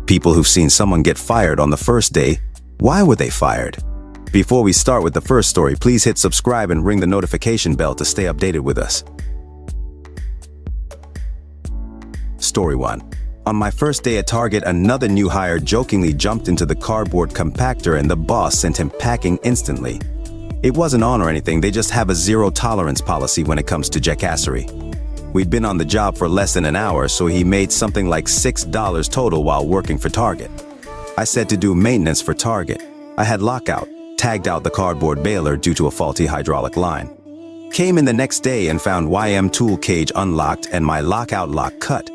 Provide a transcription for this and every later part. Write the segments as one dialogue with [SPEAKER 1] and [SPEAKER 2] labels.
[SPEAKER 1] People who've seen someone get fired on the first day. Why were they fired? Before we start with the first story, please hit subscribe and ring the notification bell to stay updated with us. Story 1. On my first day at Target, another new hire jokingly jumped into the cardboard compactor and the boss sent him packing instantly. It wasn't on or anything, they just have a zero-tolerance policy when it comes to jackassery. We'd been on the job for less than an hour, so he made something like $6 total while working for Target. I said to do maintenance for Target. I had lockout, tagged out the cardboard baler due to a faulty hydraulic line. Came in the next day and found YM tool cage unlocked and my lockout lock cut.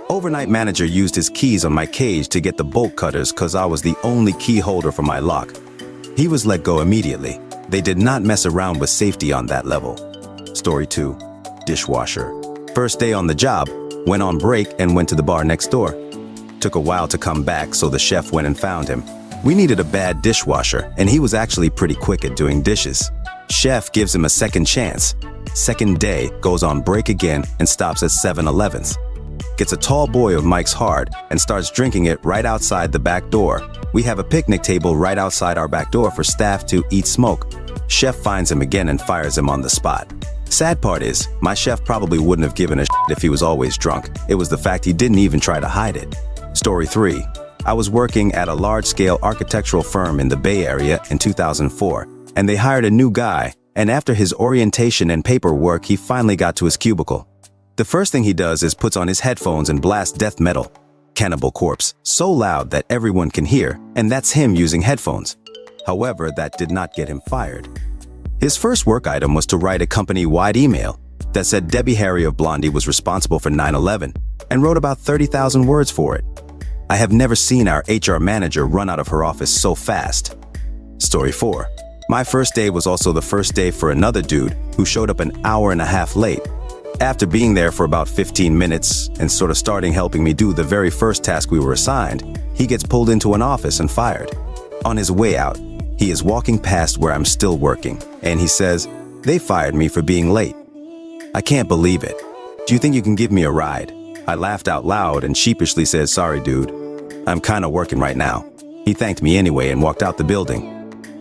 [SPEAKER 1] Overnight manager used his keys on my cage to get the bolt cutters cause I was the only key holder for my lock. He was let go immediately. They did not mess around with safety on that level. Story 2. Dishwasher. First day on the job, went on break and went to the bar next door. Took a while to come back, so the chef went and found him. We needed a bad dishwasher, and he was actually pretty quick at doing dishes. Chef gives him a second chance. Second day, goes on break again and stops at 7-Eleven's. Gets a tall boy of Mike's Hard and starts drinking it right outside the back door. We have a picnic table right outside our back door for staff to eat smoke. Chef finds him again and fires him on the spot. Sad part is, my chef probably wouldn't have given a shit if he was always drunk. It was the fact he didn't even try to hide it. Story 3. I was working at a large-scale architectural firm in the Bay Area in 2004, and they hired a new guy, and after his orientation and paperwork, he finally got to his cubicle. The first thing he does is puts on his headphones and blasts death metal, Cannibal Corpse, so loud that everyone can hear, and that's him using headphones. However, that did not get him fired. His first work item was to write a company-wide email that said Debbie Harry of Blondie was responsible for 9/11 and wrote about 30,000 words for it. I have never seen our HR manager run out of her office so fast. Story 4. My first day was also the first day for another dude who showed up an hour and a half late. After being there for about 15 minutes and sort of starting helping me do the very first task we were assigned, he gets pulled into an office and fired. On his way out, he is walking past where I'm still working, and he says, "They fired me for being late." I can't believe it. "Do you think you can give me a ride?" I laughed out loud and sheepishly said, "Sorry, dude. I'm kinda working right now." He thanked me anyway and walked out the building.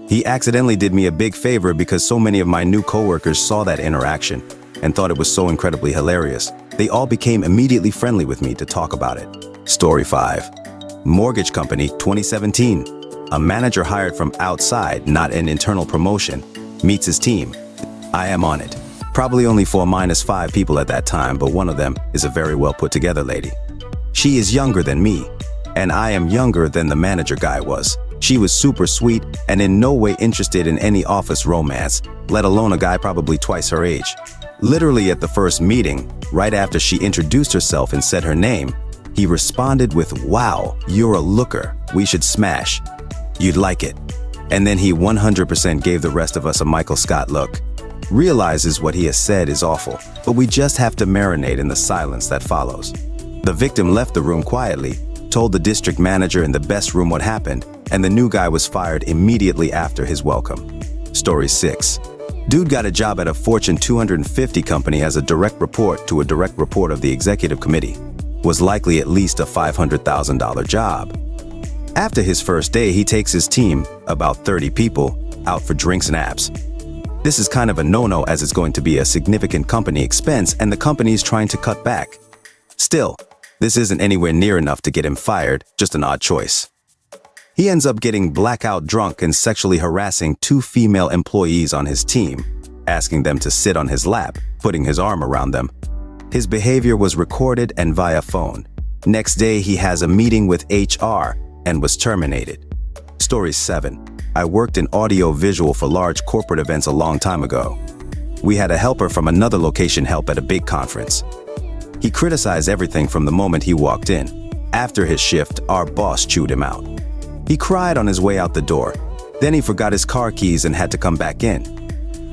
[SPEAKER 1] He accidentally did me a big favor because so many of my new coworkers saw that interaction and thought it was so incredibly hilarious. They all became immediately friendly with me to talk about it. Story 5. Mortgage company, 2017. A manager hired from outside, not an internal promotion, meets his team. I am on it. Probably only for -5 people at that time, but one of them is a very well put together lady. She is younger than me, and I am younger than the manager guy was. She was super sweet and in no way interested in any office romance, let alone a guy probably twice her age. Literally at the first meeting, right after she introduced herself and said her name, he responded with, "Wow, you're a looker. We should smash. You'd like it." And then he 100% gave the rest of us a Michael Scott look. Realizes what he has said is awful, but we just have to marinate in the silence that follows. The victim left the room quietly, told the district manager in the best room what happened, and the new guy was fired immediately after his welcome. Story 6. Dude got a job at a Fortune 250 company as a direct report to a direct report of the executive committee. Was likely at least a $500,000 job. After his first day, he takes his team, about 30 people, out for drinks and apps. This is kind of a no-no as it's going to be a significant company expense and the company is trying to cut back. Still, this isn't anywhere near enough to get him fired, just an odd choice. He ends up getting blackout drunk and sexually harassing 2 female employees on his team, asking them to sit on his lap, putting his arm around them. His behavior was recorded and via phone. Next day, he has a meeting with HR and was terminated. Story 7. I worked in audio-visual for large corporate events a long time ago. We had a helper from another location help at a big conference. He criticized everything from the moment he walked in. After his shift, our boss chewed him out. He cried on his way out the door. Then he forgot his car keys and had to come back in.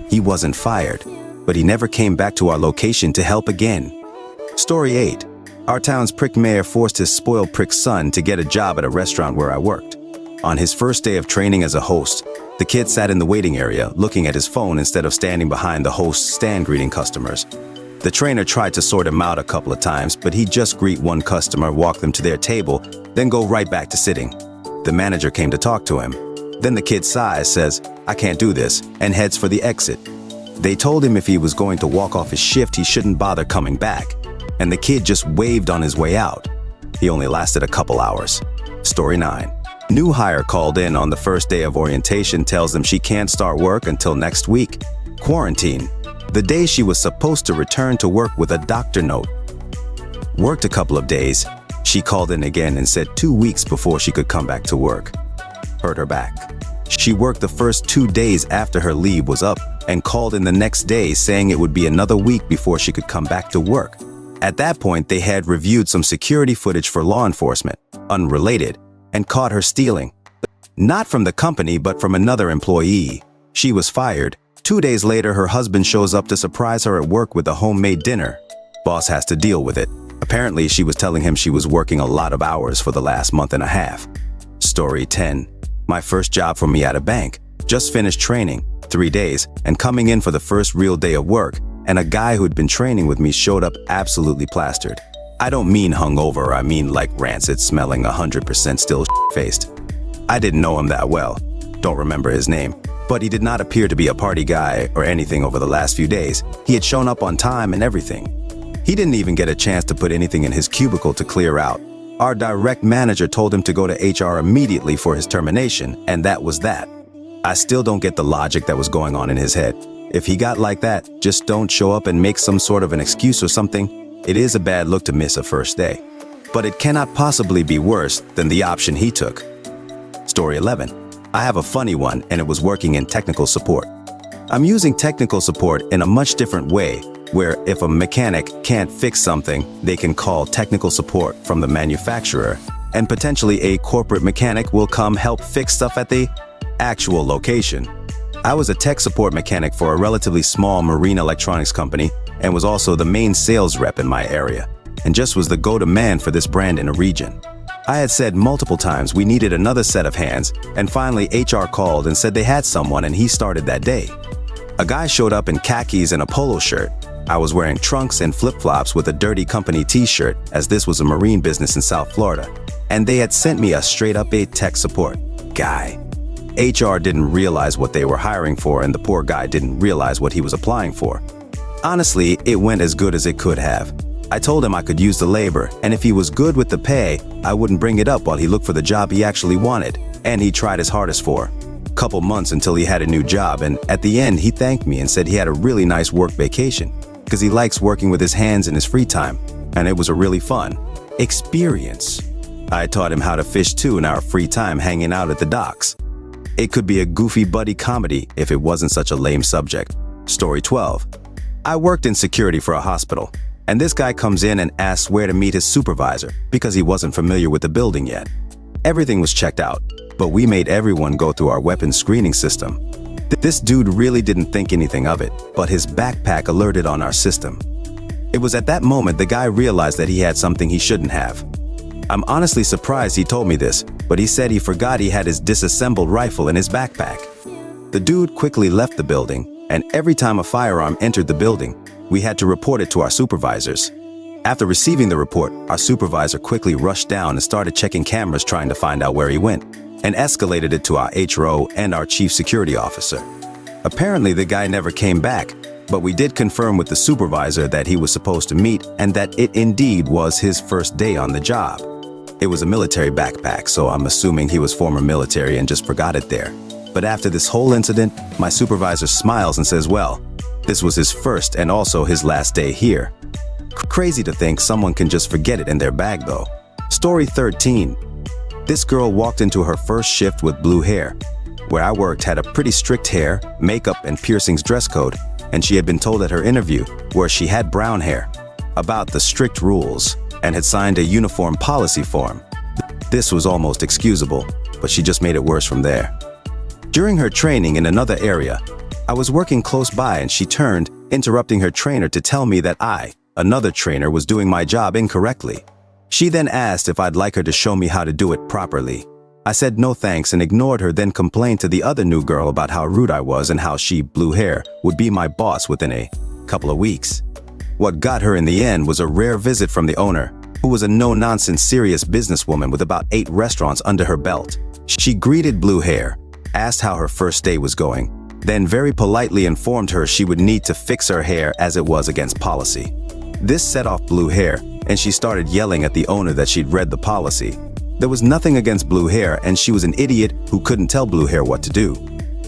[SPEAKER 1] He wasn't fired, but he never came back to our location to help again. Story 8. Our town's prick mayor forced his spoiled prick son to get a job at a restaurant where I worked. On his first day of training as a host, the kid sat in the waiting area looking at his phone instead of standing behind the host's stand greeting customers. The trainer tried to sort him out a couple of times, but he'd just greet one customer, walk them to their table, then go right back to sitting. The manager came to talk to him. Then the kid sighs, says, "I can't do this," and heads for the exit. They told him if he was going to walk off his shift, he shouldn't bother coming back. And the kid just waved on his way out. He only lasted a couple hours. Story 9. New hire called in on the first day of orientation, tells them she can't start work until next week. Quarantine. The day she was supposed to return to work with a doctor note. Worked a couple of days. She called in again and said 2 weeks before she could come back to work. Hurt her back. She worked the first 2 days after her leave was up and called in the next day saying it would be another week before she could come back to work. At that point, they had reviewed some security footage for law enforcement, unrelated, and caught her stealing. Not from the company, but from another employee. She was fired. 2 days later, her husband shows up to surprise her at work with a homemade dinner. Boss has to deal with it. Apparently, she was telling him she was working a lot of hours for the last month and a half. Story 10. My first job for me at a bank. Just finished training, 3 days, and coming in for the first real day of work, and a guy who'd been training with me showed up absolutely plastered. I don't mean hungover, I mean like rancid, smelling 100% still faced. I didn't know him that well, don't remember his name, but he did not appear to be a party guy or anything over the last few days. He had shown up on time and everything. He didn't even get a chance to put anything in his cubicle to clear out. Our direct manager told him to go to HR immediately for his termination, and that was that. I still don't get the logic that was going on in his head. If he got like that, just don't show up and make some sort of an excuse or something. It is a bad look to miss a first day. But it cannot possibly be worse than the option he took. Story 11. I have a funny one, and it was working in technical support. I'm using technical support in a much different way, where if a mechanic can't fix something, they can call technical support from the manufacturer, and potentially a corporate mechanic will come help fix stuff at the actual location. I was a tech support mechanic for a relatively small marine electronics company and was also the main sales rep in my area, and just was the go-to man for this brand in a region. I had said multiple times we needed another set of hands, and finally HR called and said they had someone, and he started that day. A guy showed up in khakis and a polo shirt. I was wearing trunks and flip-flops with a dirty company t-shirt, as this was a marine business in South Florida, and they had sent me a straight-up tech support guy. HR didn't realize what they were hiring for, and the poor guy didn't realize what he was applying for. Honestly, it went as good as it could have. I told him I could use the labor, and if he was good with the pay, I wouldn't bring it up while he looked for the job he actually wanted, and he tried his hardest for. Couple months until he had a new job, and at the end he thanked me and said he had a really nice work vacation because he likes working with his hands in his free time, and it was a really fun experience. I taught him how to fish too in our free time hanging out at the docks. It could be a goofy buddy comedy if it wasn't such a lame subject. Story 12. I worked in security for a hospital, and this guy comes in and asks where to meet his supervisor because he wasn't familiar with the building yet. Everything was checked out, but we made everyone go through our weapons screening system. This dude really didn't think anything of it, but his backpack alerted on our system. It was at that moment the guy realized that he had something he shouldn't have. I'm honestly surprised he told me this, but he said he forgot he had his disassembled rifle in his backpack. The dude quickly left the building, and every time a firearm entered the building, we had to report it to our supervisors. After receiving the report, our supervisor quickly rushed down and started checking cameras trying to find out where he went, and escalated it to our HRO and our chief security officer. Apparently the guy never came back, but we did confirm with the supervisor that he was supposed to meet and that it indeed was his first day on the job. It was a military backpack, so I'm assuming he was former military and just forgot it there. But after this whole incident, my supervisor smiles and says, well, this was his first and also his last day here. Crazy to think someone can just forget it in their bag though. Story 13. This girl walked into her first shift with blue hair. Where I worked had a pretty strict hair, makeup, and piercings dress code, and she had been told at her interview, where she had brown hair, about the strict rules, and had signed a uniform policy form. This was almost excusable, but she just made it worse from there. During her training in another area, I was working close by and she turned, interrupting her trainer to tell me that I, another trainer, was doing my job incorrectly. She then asked if I'd like her to show me how to do it properly. I said no thanks and ignored her, then complained to the other new girl about how rude I was and how she, blue hair, would be my boss within a couple of weeks. What got her in the end was a rare visit from the owner, who was a no-nonsense serious businesswoman with about 8 restaurants under her belt. She greeted Blue Hair, asked how her first day was going, then very politely informed her she would need to fix her hair as it was against policy. This set off Blue Hair, and she started yelling at the owner that she'd read the policy. There was nothing against Blue Hair, and she was an idiot who couldn't tell Blue Hair what to do.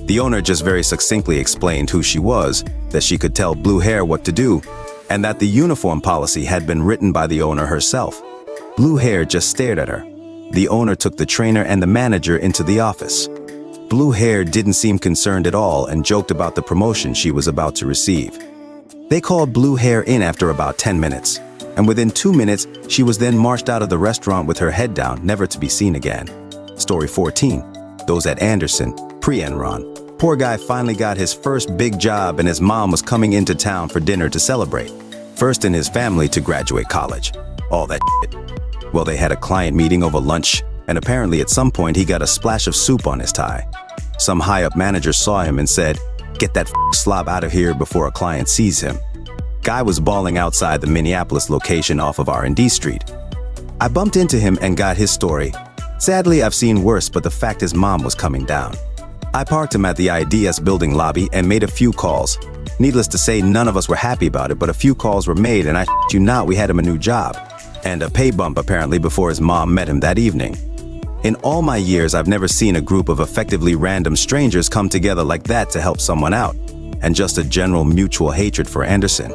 [SPEAKER 1] The owner just very succinctly explained who she was, that she could tell Blue Hair what to do, and that the uniform policy had been written by the owner herself. Blue Hair just stared at her. The owner took the trainer and the manager into the office. Blue Hair didn't seem concerned at all and joked about the promotion she was about to receive. They called Blue Hair in after about 10 minutes, and within 2 minutes, she was then marched out of the restaurant with her head down, never to be seen again. Story 14. Those at Anderson, pre-Enron. Poor guy finally got his first big job and his mom was coming into town for dinner to celebrate. First in his family to graduate college. All that shit. Well, they had a client meeting over lunch, and apparently at some point he got a splash of soup on his tie. Some high-up manager saw him and said, "Get that slob out of here before a client sees him." Guy was bawling outside the Minneapolis location off of R&D Street. I bumped into him and got his story. Sadly, I've seen worse, but the fact his mom was coming down. I parked him at the IDS building lobby and made a few calls. Needless to say, none of us were happy about it, but a few calls were made, and we had him a new job. And a pay bump apparently before his mom met him that evening. In all my years, I've never seen a group of effectively random strangers come together like that to help someone out, and just a general mutual hatred for Anderson.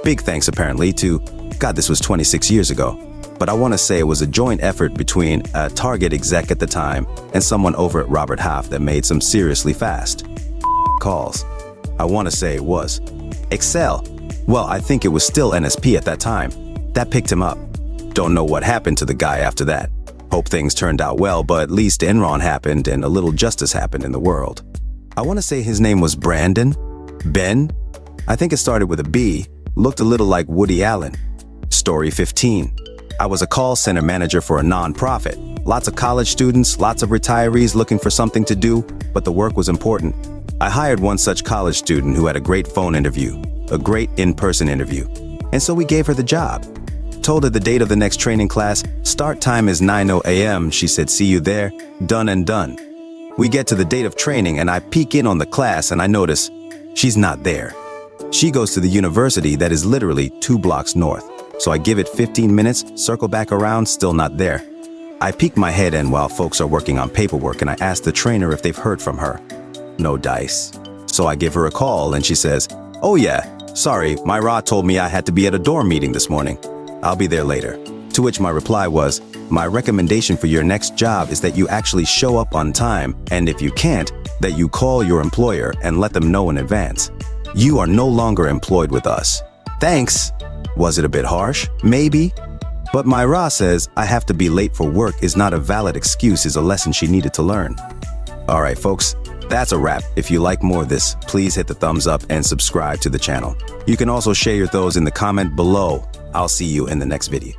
[SPEAKER 1] Big thanks apparently to, God, this was 26 years ago, but I want to say it was a joint effort between a Target exec at the time and someone over at Robert Half that made some seriously fast calls. I want to say it was Excel. Well, I think it was still NSP at that time. That picked him up. Don't know what happened to the guy after that. Hope things turned out well, but at least Enron happened and a little justice happened in the world. I want to say his name was Brandon? Ben? I think it started with a B, looked a little like Woody Allen. Story 15. I was a call center manager for a non-profit. Lots of college students, lots of retirees looking for something to do, but the work was important. I hired one such college student who had a great phone interview, a great in-person interview, and so we gave her the job. Told her the date of the next training class, start time is 9:00 a.m. She said, see you there, done and done. We get to the date of training and I peek in on the class and I notice she's not there. She goes to the university that is literally 2 blocks north. So I give it 15 minutes, circle back around, still not there. I peek my head in while folks are working on paperwork and I ask the trainer if they've heard from her. No dice. So I give her a call and she says, oh yeah, sorry, my Ra told me I had to be at a dorm meeting this morning. I'll be there later. To which my reply was, my recommendation for your next job is that you actually show up on time, and if you can't, that you call your employer and let them know in advance. You are no longer employed with us. Thanks. Was it a bit harsh? Maybe. But my Ra says I have to be late for work is not a valid excuse, is a lesson she needed to learn. All right, folks, that's a wrap. If you like more of this, please hit the thumbs up and subscribe to the channel. You can also share your thoughts in the comment below. I'll see you in the next video.